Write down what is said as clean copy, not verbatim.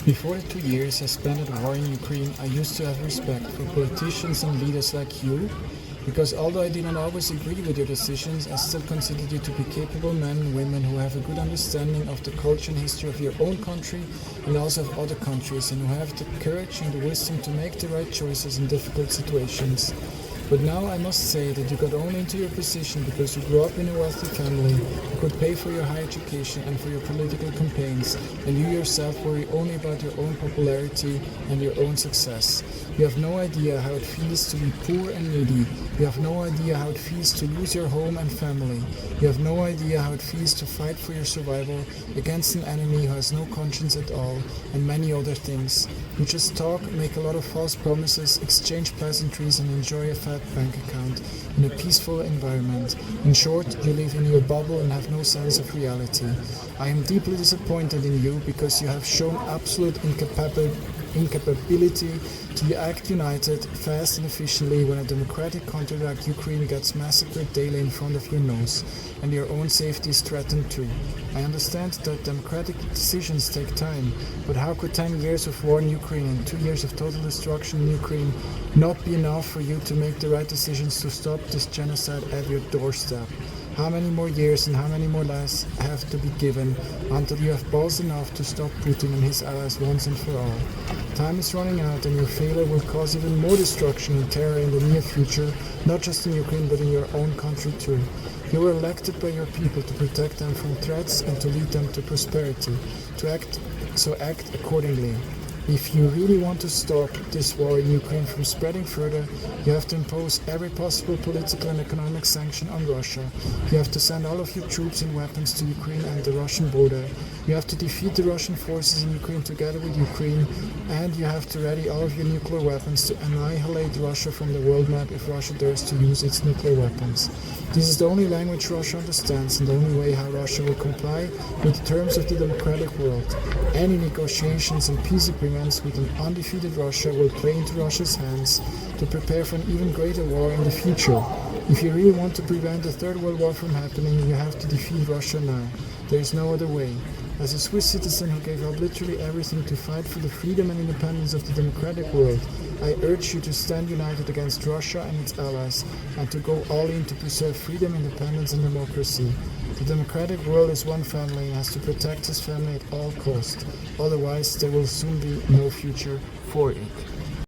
Before the 2 years I spent at war in Ukraine, I used to have respect for politicians and leaders like you, because although I did not always agree with your decisions, I still considered you to be capable men and women who have a good understanding of the culture and history of your own country and also of other countries, and who have the courage and the wisdom to make the right choices in difficult situations. But now I must say that you got only into your position because you grew up in a wealthy family who could pay for your higher education and for your political campaigns, and you yourself worry only about your own popularity and your own success. You have no idea how it feels to be poor and needy. You have no idea how it feels to lose your home and family. You have no idea how it feels to fight for your survival against an enemy who has no conscience at all, and many other things. You just talk, make a lot of false promises, exchange pleasantries, and enjoy a fat bank account in a peaceful environment. In short, you live in your bubble and have no sense of reality. I am deeply disappointed in you because you have shown absolute incapability to act united, fast and efficiently when a democratic country like Ukraine gets massacred daily in front of your nose, and your own safety is threatened too. I understand that democratic decisions take time, but how could 10 years of war in Ukraine and 2 years of total destruction in Ukraine not be enough for you to make the right decisions to stop this genocide at your doorstep? How many more years and how many more lives have to be given until you have balls enough to stop Putin and his allies once and for all? Time is running out, and your failure will cause even more destruction and terror in the near future, not just in Ukraine but in your own country too. You were elected by your people to protect them from threats and to lead them to prosperity. Act accordingly. If you really want to stop this war in Ukraine from spreading further, you have to impose every possible political and economic sanction on Russia. You have to send all of your troops and weapons to Ukraine and the Russian border. You have to defeat the Russian forces in Ukraine together with Ukraine, and you have to ready all of your nuclear weapons to annihilate Russia from the world map if Russia dares to use its nuclear weapons. This is the only language Russia understands and the only way how Russia will comply with the terms of the democratic world. Any negotiations and peace agreements with an undefeated Russia will play into Russia's hands to prepare for an even greater war in the future. If you really want to prevent the Third World War from happening, you have to defeat Russia now. There is no other way. As a Swiss citizen who gave up literally everything to fight for the freedom and independence of the democratic world, I urge you to stand united against Russia and its allies and to go all in to preserve freedom, independence and democracy. The democratic world is one family and has to protect his family at all costs. Otherwise, there will soon be no future for it.